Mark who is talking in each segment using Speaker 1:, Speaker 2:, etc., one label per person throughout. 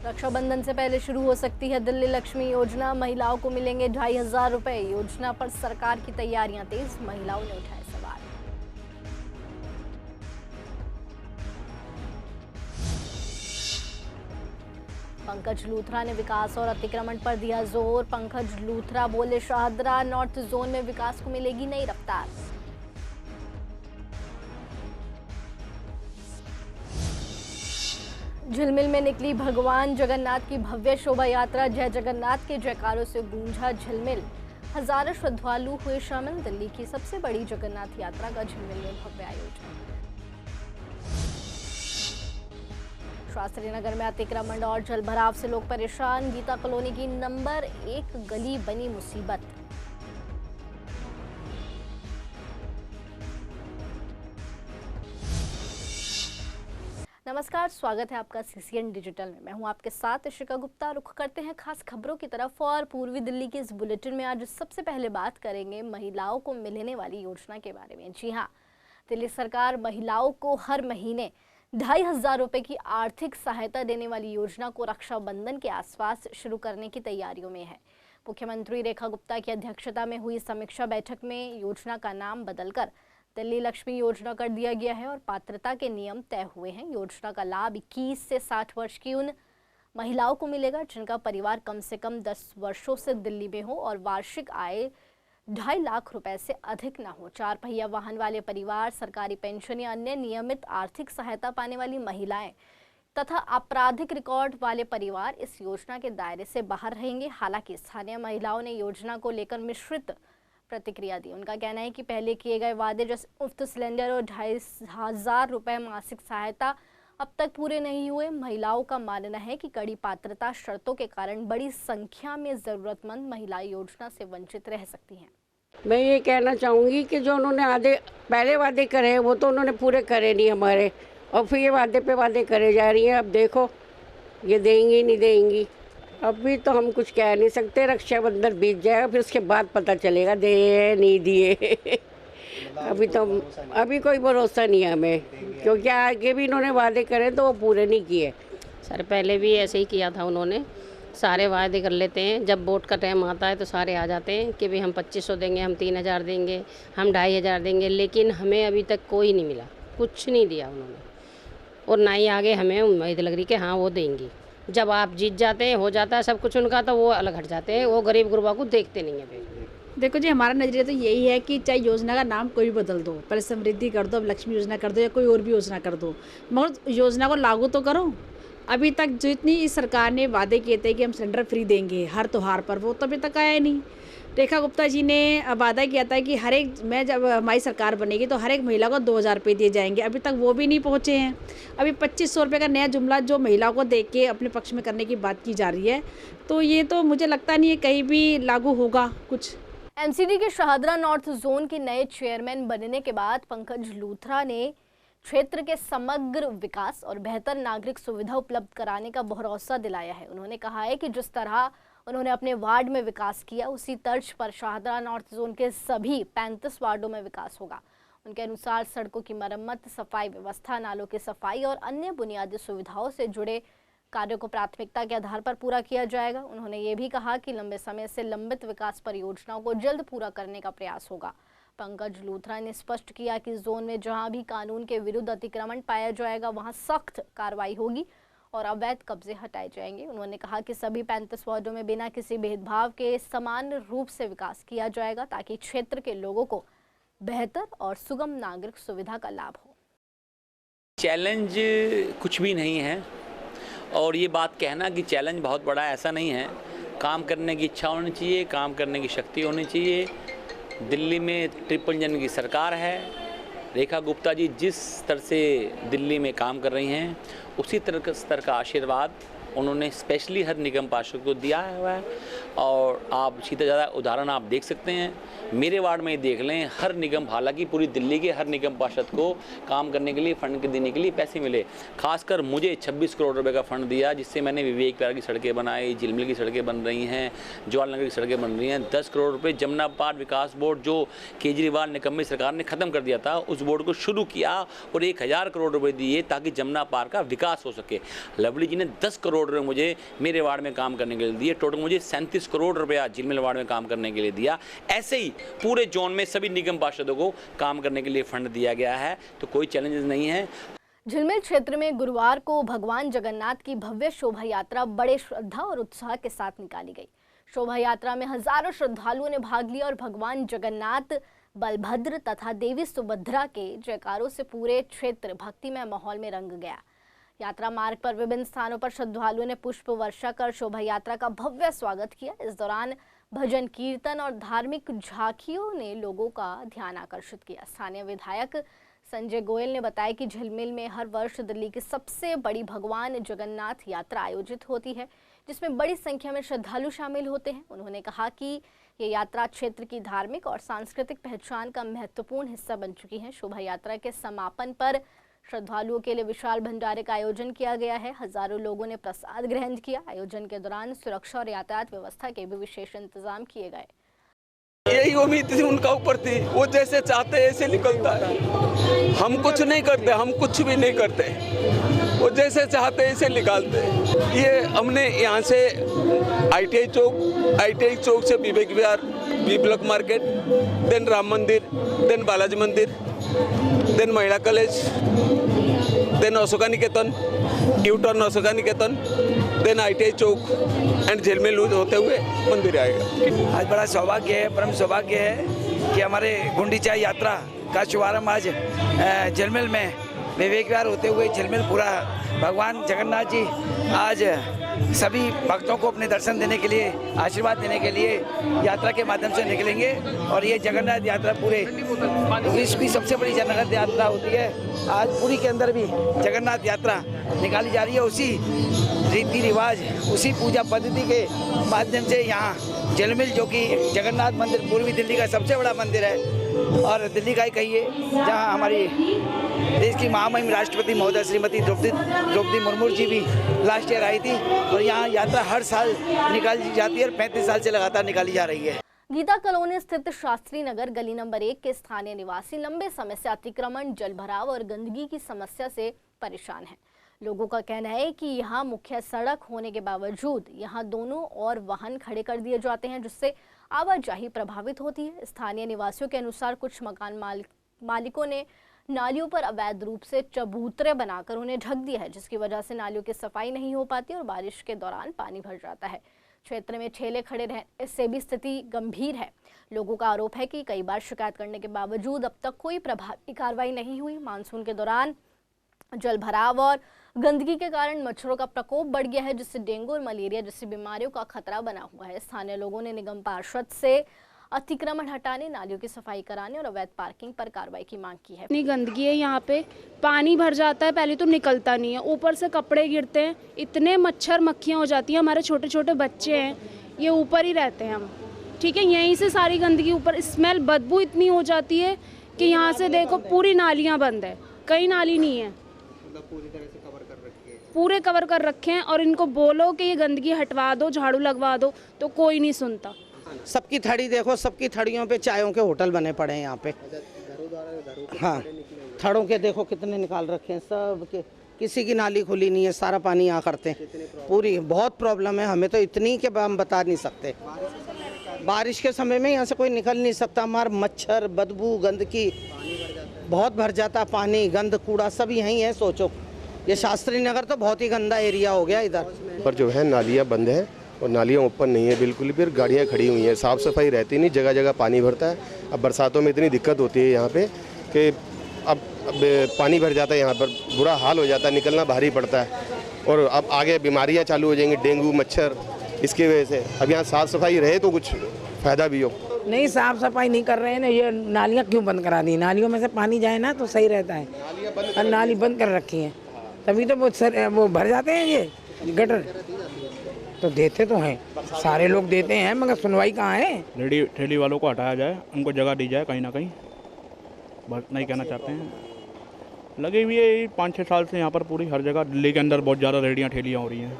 Speaker 1: रक्षाबंधन से पहले शुरू हो सकती है दिल्ली लक्ष्मी योजना। महिलाओं को मिलेंगे 2,500 रुपए। योजना पर सरकार की तैयारियां तेज, महिलाओं ने उठाए सवाल। पंकज लूथरा ने विकास और अतिक्रमण पर दिया जोर। पंकज लूथरा बोले, शाहदरा नॉर्थ जोन में विकास को मिलेगी नई रफ्तार। झिलमिल में निकली भगवान जगन्नाथ की भव्य शोभा यात्रा। जय जगन्नाथ के जयकारों से गूंजा झिलमिल। हजारों श्रद्धालु हुए शामिल। दिल्ली की सबसे बड़ी जगन्नाथ यात्रा का झिलमिल में भव्य आयोजन। शास्त्री नगर में अतिक्रमण और जलभराव से लोग परेशान। गीता कॉलोनी की नंबर 1 गली बनी मुसीबत। नमस्कार, स्वागत है आपका सीसीएन डिजिटल में। मैं हूं आपके साथ इशिका गुप्ता। रुख करते हैं खास खबरों की तरफ और पूर्वी दिल्ली के इस बुलेटिन में आज सबसे पहले बात करेंगे महिलाओं को मिलने वाली योजना के बारे में। जी हां, दिल्ली सरकार महिलाओं को हर महीने 2,500 रुपए की आर्थिक सहायता देने वाली योजना को रक्षाबंधन के आसपास शुरू करने की तैयारियों में है। मुख्यमंत्री रेखा गुप्ता की अध्यक्षता में हुई समीक्षा बैठक में योजना का नाम बदलकर दिल्ली लक्ष्मी योजना कर दिया गया है और पात्रता के नियम तय हुए हैं। योजना का लाभ 21 से 60 वर्ष की उन महिलाओं को मिलेगा जिनका परिवार कम से कम 10 वर्षों से दिल्ली में हो और वार्षिक आय 2.5 लाख रुपए से अधिक न हो। 4 पहिया वाहन वाले परिवार, सरकारी पेंशन या अन्य नियमित आर्थिक सहायता पाने वाली महिलाएं तथा आपराधिक रिकॉर्ड वाले परिवार इस योजना के दायरे से बाहर रहेंगे। हालांकि स्थानीय महिलाओं ने योजना को लेकर मिश्रित प्रतिक्रिया दी। उनका कहना है कि पहले किए गए वादे जैसे मुफ्त सिलेंडर और 2,500 रुपए मासिक सहायता अब तक पूरे नहीं हुए। महिलाओं का मानना है कि कड़ी पात्रता शर्तों के कारण बड़ी संख्या में जरूरतमंद महिलाएं योजना से वंचित रह सकती हैं।
Speaker 2: मैं ये कहना चाहूँगी कि जो उन्होंने पहले वादे करे हैं वो तो उन्होंने पूरे करे नहीं हमारे, और फिर ये वादे पे वादे करे जा रही हैं। अब देखो ये देंगी नहीं देंगी, अभी तो हम कुछ कह नहीं सकते। रक्षाबंधन बीत जाएगा फिर उसके बाद पता चलेगा दे नहीं दिए। अभी कोई भरोसा नहीं है हमें, क्योंकि आगे भी इन्होंने वादे करे तो वो पूरे नहीं किए।
Speaker 3: सर पहले भी ऐसे ही किया था उन्होंने, सारे वादे कर लेते हैं। जब वोट का टाइम आता है तो सारे आ जाते हैं कि भाई हम 2,500 देंगे, हम 3,000 देंगे, हम 2,500 देंगे, लेकिन हमें अभी तक कोई नहीं मिला, कुछ नहीं दिया उन्होंने। और ना ही आगे हमें उम्मीद लग रही कि हाँ वो देंगी। जब आप जीत जाते हैं, हो जाता है सब कुछ उनका, तो वो अलग हट जाते हैं, वो गरीब गुरबा को देखते नहीं है।
Speaker 4: देखो जी, हमारा नज़रिया तो यही है कि चाहे योजना का नाम कोई भी बदल दो, पहले समृद्धि कर दो, अब लक्ष्मी योजना कर दो या कोई और भी योजना कर दो, मगर योजना को लागू तो करो। अभी तक जितनी इस सरकार ने वादे किए थे कि हम सिलेंडर फ्री देंगे हर त्योहार पर, वो तो अभी तक आया नहीं। रेखा गुप्ता जी ने वादा किया था कि जब हमारी सरकार बनेगी तो हर एक महिला को 2,000 रुपये दिए जाएंगे, अभी तक वो भी नहीं पहुँचे हैं। अभी 2,500 रुपये का नया जुमला जो महिलाओं को देख के अपने पक्ष में करने की बात की जा रही है, तो ये तो मुझे लगता नहीं है कहीं भी लागू होगा कुछ।
Speaker 1: एमसीडी के शाहदरा नॉर्थ जोन के नए चेयरमैन बनने के बाद पंकज लूथरा ने क्षेत्र के समग्र विकास और बेहतर नागरिक सुविधा उपलब्ध कराने का भरोसा दिलाया है। उन्होंने कहा है कि जिस तरह उन्होंने अपने वार्ड में विकास किया, उसी तर्ज पर शाहदरा नॉर्थ जोन के सभी 35 वार्डों में विकास होगा। उनके अनुसार सड़कों की मरम्मत, सफाई व्यवस्था, नालों की सफाई और अन्य बुनियादी सुविधाओं से जुड़े कार्यों को प्राथमिकता के आधार पर पूरा किया जाएगा। उन्होंने ये भी कहा कि लंबे समय से लंबित विकास परियोजनाओं को जल्द पूरा करने का प्रयास होगा। पंकज लूथरा ने स्पष्ट किया कि जोन में जहां भी कानून के विरुद्ध अतिक्रमण पाया जाएगा वहां सख्त कार्रवाई होगी और अवैध कब्जे हटाए जाएंगे। उन्होंने कहा कि सभी 35 वार्डों में बिना किसी भेदभाव के समान रूप से विकास किया जाएगा ताकि क्षेत्र के लोगों को बेहतर और सुगम नागरिक सुविधा का लाभ हो।
Speaker 5: चैलेंज कुछ भी नहीं है, और ये बात कहना कि चैलेंज बहुत बड़ा ऐसा नहीं है। काम करने की इच्छा होनी चाहिए, काम करने की शक्ति होनी चाहिए। दिल्ली में ट्रिपल इंजन की सरकार है। रेखा गुप्ता जी जिस स्तर से दिल्ली में काम कर रही हैं, उसी स्तर का आशीर्वाद उन्होंने स्पेशली हर निगम पार्षद को दिया हुआ है। और आप सीधा ज़्यादा उदाहरण आप देख सकते हैं, मेरे वार्ड में ही देख लें, हर निगम, हालांकि पूरी दिल्ली के हर निगम पार्षद को काम करने के लिए, फंड देने के लिए पैसे मिले। खासकर मुझे 26 करोड़ रुपए का फंड दिया, जिससे मैंने विवेक विहार की सड़कें बनाई, झिलमिल की सड़कें बन रही हैं, जवाहरनगर की सड़कें बन रही हैं। 10 करोड़ रुपये जमुना पार विकास बोर्ड जो केजरीवाल निकम्मी सरकार ने ख़त्म कर दिया था, उस बोर्ड को शुरू किया और 1,000 करोड़ रुपये दिए ताकि जमुना पार का विकास विकास हो सके। लवली जी ने 10 करोड़ रुपये मुझे मेरे वार्ड में काम करने के लिए दिए, टोटल मुझे 37 करोड़ रुपया झिलमिल वार्ड में काम करने के लिए दिया। ऐसे ही पूरे जोन में सभी निगम पार्षदों को काम करने के लिए फंड दिया गया है, तो कोई चैलेंजेस नहीं है।
Speaker 1: झिलमिल क्षेत्र में गुरुवार को भगवान जगन्नाथ की भव्य शोभा यात्रा बड़े श्रद्धा और उत्साह के साथ निकाली गई। शोभा यात्रा में हजारों श्रद्धालुओं ने भाग लिया और भगवान जगन्नाथ, बलभद्र तथा देवी सुभद्रा के जयकारों से पूरे क्षेत्र भक्तिमय माहौल में रंग गया। यात्रा मार्ग पर विभिन्न स्थानों पर श्रद्धालुओं ने पुष्प वर्षा कर शोभा यात्रा का भव्य स्वागत किया। इस दौरान भजन कीर्तन और धार्मिक झांकियों ने लोगों का ध्यान आकर्षित किया। स्थानीय विधायक संजय गोयल ने बताया कि झिलमिल में हर वर्ष दिल्ली की सबसे बड़ी भगवान जगन्नाथ यात्रा आयोजित होती है, जिसमें बड़ी संख्या में श्रद्धालु शामिल होते हैं। उन्होंने कहा कि ये यात्रा क्षेत्र की धार्मिक और सांस्कृतिक पहचान का महत्वपूर्ण हिस्सा बन चुकी है। शोभा यात्रा के समापन पर श्रद्धालुओं के लिए विशाल भंडारे का आयोजन किया गया है। हजारों लोगों ने प्रसाद ग्रहण किया। आयोजन के दौरान सुरक्षा और यातायात व्यवस्था के भी विशेष इंतजाम किए गए।
Speaker 6: यही उम्मीद थी उनका ऊपर थी, वो जैसे चाहते ऐसे निकलता है। हम कुछ नहीं करते, हम कुछ भी नहीं करते, वो जैसे चाहते ऐसे निकालते। ये हमने यहाँ से ITI चौक से Vivek Vihar, B block market, then Ram Mandir, then Balaji Mandir, then Mahila college, then Ashoka Niketan, U-turn Ashoka Niketan, then ITI चौक एंड झिलमिल होते हुए मंदिर आएगा।
Speaker 7: आज बड़ा सौभाग्य है, परम सौभाग्य है कि हमारे गुंडीचा यात्रा का शुभारंभ आज झिलमिल में विवेक विहार होते हुए झिलमिल पूरा भगवान जगन्नाथ जी आज सभी भक्तों को अपने दर्शन देने के लिए, आशीर्वाद देने के लिए यात्रा के माध्यम से निकलेंगे। और ये जगन्नाथ यात्रा पूरे विश्व की सबसे बड़ी जगन्नाथ यात्रा होती है। आज पुरी के अंदर भी जगन्नाथ यात्रा निकाली जा रही है। उसी रीति रिवाज, उसी पूजा पद्धति के माध्यम से यहाँ झिलमिल, जो कि जगन्नाथ मंदिर पूर्वी दिल्ली का सबसे बड़ा मंदिर है और दिल्ली का ही कहिए, जहाँ हमारी देश की महामहिम राष्ट्रपति महोदय श्रीमती द्रौपदी मुर्मू जी भी लास्ट ईयर आई थी। और यहाँ यात्रा हर साल निकाली जाती है और 35 साल से लगातार निकाली जा रही है।
Speaker 1: गीता कॉलोनी स्थित शास्त्री नगर गली नंबर 1 के स्थानीय निवासी लंबे समय से अतिक्रमण, जलभराव और गंदगी की समस्या से परेशान हैं। लोगों का कहना है कि यहाँ मुख्य सड़क होने के बावजूद यहाँ दोनों और वाहन खड़े कर दिए जाते हैं, जिससे आवाजाही प्रभावित होती है। स्थानीय निवासियों के अनुसार कुछ मकान मालिकों ने नालियों पर अवैध रूप से चबूतरे बनाकर उन्हें ढक दिया है, जिसकी वजह से नालियों की सफाई नहीं हो पाती और बारिश के दौरान पानी भर जाता है। क्षेत्र में ठेले खड़े रहने से भी स्थिति गंभीर है। लोगों का आरोप है कि कई बार शिकायत करने के बावजूद अब तक कोई प्रभावी कार्रवाई नहीं हुई। मानसून के दौरान जल भराव और गंदगी के कारण मच्छरों का प्रकोप बढ़ गया है, जिससे डेंगू और मलेरिया जैसी बीमारियों का खतरा बना हुआ है। स्थानीय लोगों ने निगम पार्षद से अतिक्रमण हटाने, नालियों की सफाई कराने और अवैध पार्किंग पर कार्रवाई की मांग की है।
Speaker 8: इतनी गंदगी है यहाँ पे, पानी भर जाता है, पहले तो निकलता नहीं है, ऊपर से कपड़े गिरते हैं, इतने मच्छर मक्खियाँ हो जाती हैं। हमारे छोटे छोटे बच्चे हैं, ये ऊपर ही रहते हैं हम, ठीक है, यहीं से सारी गंदगी ऊपर, स्मेल बदबू इतनी हो जाती है कि यहाँ से देखो पूरी नालियाँ बंद है, कहीं नाली नहीं है, पूरे कवर कर रखे हैं। और इनको बोलो कि ये गंदगी हटवा दो, झाड़ू लगवा दो, तो कोई नहीं सुनता।
Speaker 9: सबकी थड़ी देखो, सबकी थड़ियों पे चायों के होटल बने पड़े हैं यहाँ पे। हाँ, थड़ों के देखो कितने निकाल रखे हैं सब के, किसी की नाली खुली नहीं है, सारा पानी यहाँ करते हैं। पूरी बहुत प्रॉब्लम है हमें तो, इतनी कि हम बता नहीं सकते। बारिश के समय में यहाँ से कोई निकल नहीं सकता। हमारा मच्छर, बदबू, गंदगी बहुत भर जाता, पानी, गंद, कूड़ा सब यहीं है। सोचो, ये शास्त्री नगर तो बहुत ही गंदा एरिया हो गया इधर
Speaker 10: पर। जो है नालियाँ बंद है और नालियाँ ओपन नहीं है बिल्कुल, फिर गाड़ियाँ खड़ी हुई हैं, साफ़ सफाई रहती नहीं, जगह जगह पानी भरता है। अब बरसातों में इतनी दिक्कत होती है यहाँ पे कि अब पानी भर जाता है, यहाँ पर बुरा हाल हो जाता है, निकलना भारी पड़ता है। और अब आगे बीमारियाँ चालू हो जाएंगी, डेंगू, मच्छर, इसकी वजह से। अब यहाँ साफ़ सफाई रहे तो कुछ फ़ायदा भी हो।
Speaker 11: नहीं, साफ सफाई नहीं कर रहे हैं ना, ये नालियाँ क्यों बंद करा दी? नालियों में से पानी जाए ना तो सही रहता है, और नाली बंद कर रखी है, तभी तो वो भर जाते हैं ये गटर। तो देते तो हैं, सारे लोग देते हैं, मगर सुनवाई कहाँ है?
Speaker 12: ठेली वालों को हटाया जाए, उनको जगह दी जाए कहीं ना कहीं, बस नहीं कहना चाहते हैं। लगी हुई है 5-6 साल से यहाँ पर पूरी हर जगह दिल्ली के अंदर बहुत ज़्यादा रेहड़ियाँ ठेलियाँ हो रही हैं।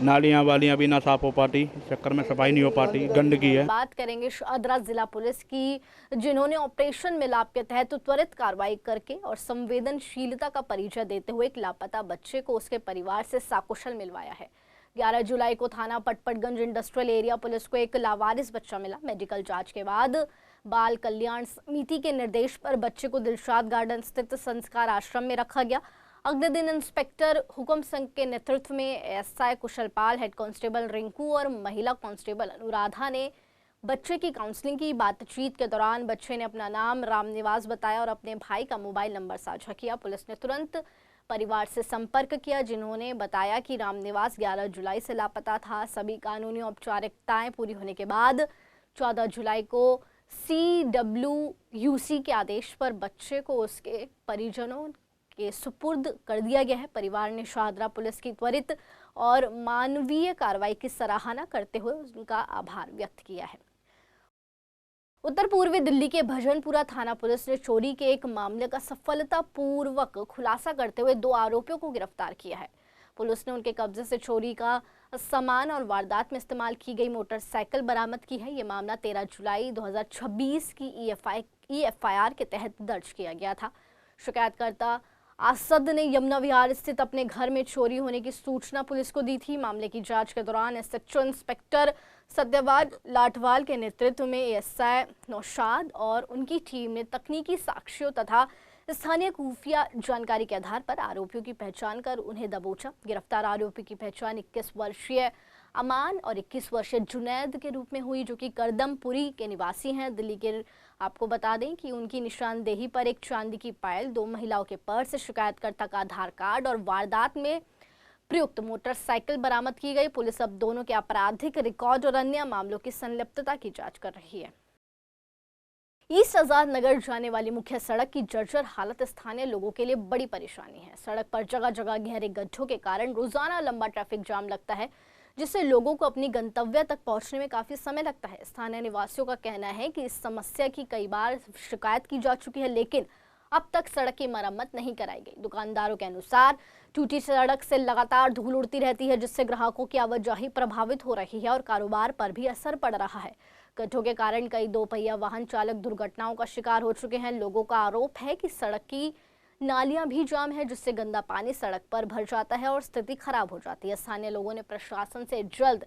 Speaker 12: नालियाँ वालियाँ भी ना साफ हो पाती, चक्कर में सफाई नहीं हो पाती, गंदगी है।
Speaker 1: बात करेंगे शादरा जिला पुलिस की, जिन्होंने ऑपरेशन मिलाप के तहत त्वरित कार्रवाई करके और संवेदनशीलता का परिचय देते हुए एक लापता बच्चे को उसके परिवार से सकुशल मिलवाया है। 11 जुलाई को थाना पटपटगंज इंडस्ट्रियल एरिया पुलिस को एक लावारिस बच्चा मिला। मेडिकल जांच के बाद बाल कल्याण समिति के निर्देश पर बच्चे को दिलशाद गार्डन स्थित संस्कार आश्रम में रखा गया। अगले दिन इंस्पेक्टर हुकुम सिंह के नेतृत्व में एसआई कुशलपाल, हेड कांस्टेबल रिंकू और महिला कांस्टेबल अनुराधा ने बच्चे की काउंसलिंग की। बातचीत के दौरान बच्चे ने अपना नाम रामनिवास बताया और अपने भाई का मोबाइल नंबर साझा किया। पुलिस ने तुरंत परिवार से संपर्क किया, जिन्होंने बताया कि रामनिवास 11 जुलाई से लापता था। सभी कानूनी औपचारिकताएं पूरी होने के बाद 14 जुलाई को CWUC के आदेश पर बच्चे को उसके परिजनों के सुपुर्द कर दिया गया है। परिवार ने शाहदरा पुलिस की त्वरित और मानवीय कार्रवाई की सराहना करते हुए उनका आभार व्यक्त किया है। उत्तर पूर्वी दिल्ली के भजनपुरा थाना पुलिस ने चोरी के एक मामले का सफलतापूर्वक खुलासा करते हुए 2 आरोपियों को गिरफ्तार किया है। पुलिस ने उनके कब्जे से चोरी का सामान और वारदात में इस्तेमाल की गई मोटरसाइकिल बरामद की है। ये मामला 13 जुलाई 2026 की EFIR के तहत दर्ज किया गया था। शिकायतकर्ता आसद ने यमुना विहार स्थित अपने घर में चोरी होने की सूचना पुलिस को दी थी। मामले की जांच के दौरान SHO इंस्पेक्टर सत्यवाद लाटवाल के नेतृत्व में ASI नौशाद और उनकी टीम ने तकनीकी साक्ष्यों तथा स्थानीय खुफिया जानकारी के आधार पर आरोपियों की पहचान कर उन्हें दबोचा। गिरफ्तार आरोपी की पहचान 21 वर्षीय अमान और 21 वर्षीय जुनैद के रूप में हुई, जो कि करदमपुरी के निवासी हैं, दिल्ली के। आपको बता दें कि उनकी निशानदेही पर एक चांदी की पायल, 2 महिलाओं के पर्स, शिकायतकर्ता का आधार कार्ड और वारदात में प्रयुक्त मोटरसाइकिल बरामद की गई। पुलिस अब दोनों के आपराधिक रिकॉर्ड और अन्य मामलों की संलिप्तता की जांच कर रही है। ईस्ट आजाद नगर जाने वाली मुख्य सड़क की जर्जर हालत स्थानीय लोगों के लिए बड़ी परेशानी है। सड़क पर जगह जगह गहरे गड्ढों के कारण रोजाना लंबा ट्रैफिक जाम लगता है, जिससे लोगों को अपनी गंतव्य तक पहुंचने में काफी समय लगता है। स्थानीय निवासियों का कहना है कि इस समस्या की कई बार शिकायत की जा चुकी है, लेकिन अब तक सड़क की मरम्मत नहीं कराई गई। दुकानदारों के अनुसार टूटी सड़क से लगातार धूल उड़ती रहती है, जिससे ग्राहकों की आवाजाही प्रभावित हो रही है और कारोबार पर भी असर पड़ रहा है। गड्ढों के कारण कई 2 पहिया वाहन चालक दुर्घटनाओं का शिकार हो चुके हैं। लोगों का आरोप है कि सड़क की नालियां भी जाम है, जिससे गंदा पानी सड़क पर भर जाता है और स्थिति खराब हो जाती है। स्थानीय लोगों ने प्रशासन से जल्द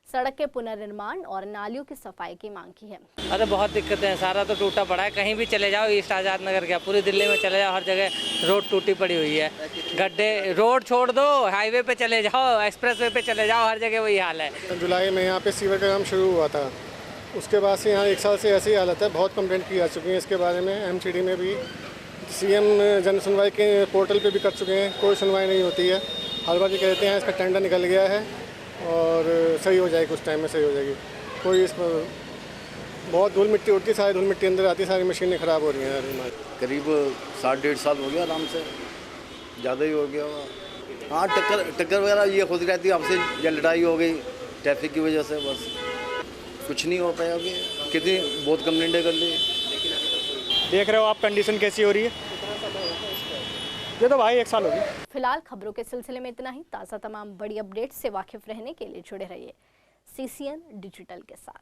Speaker 1: सड़क के पुनर्निर्माण और नालियों की सफाई की मांग की है।
Speaker 13: अरे बहुत दिक्कतें हैं, सारा तो टूटा पड़ा है। कहीं भी चले जाओ, ईस्ट आजाद नगर क्या पूरी दिल्ली में चले जाओ, हर जगह रोड टूटी पड़ी हुई है। गड्ढे, रोड छोड़ दो, हाईवे पे चले जाओ, एक्सप्रेसवे पे चले जाओ, हर जगह वही हाल है।
Speaker 14: जुलाई में यहाँ पे सीवर का काम शुरू हुआ था, उसके बाद से यहाँ 1 साल से ऐसी हालत है। बहुत कंप्लेंट की जा चुकी है इसके बारे में। MCD में भी, CM जन सुनवाई के पोर्टल पे भी कर चुके हैं, कोई सुनवाई नहीं होती है। हर बार ये कहते हैं इसका टेंडर निकल गया है और सही हो जाएगी, कुछ टाइम में सही हो जाएगी। कोई इसमें बहुत धूल मिट्टी उड़ती है, सारी धूल मिट्टी अंदर आती है, सारी मशीनें ख़राब हो रही हैं हमारी।
Speaker 15: करीब 7-1.5 साल हो गया, आराम से ज़्यादा ही हो गया होगा। हाँ, टक्कर वगैरह ये होती रहती है, हमसे या लड़ाई हो गई ट्रैफिक की वजह से, बस कुछ नहीं हो पाया। कितनी बहुत कंप्लेंटें कर ली।
Speaker 14: देख रहे हो आप कंडीशन कैसी हो रही है, ये तो भाई 1 साल हो गया।
Speaker 1: फिलहाल खबरों के सिलसिले में इतना ही। ताज़ा तमाम बड़ी अपडेट से वाकिफ रहने के लिए जुड़े रहिए CCN डिजिटल के साथ।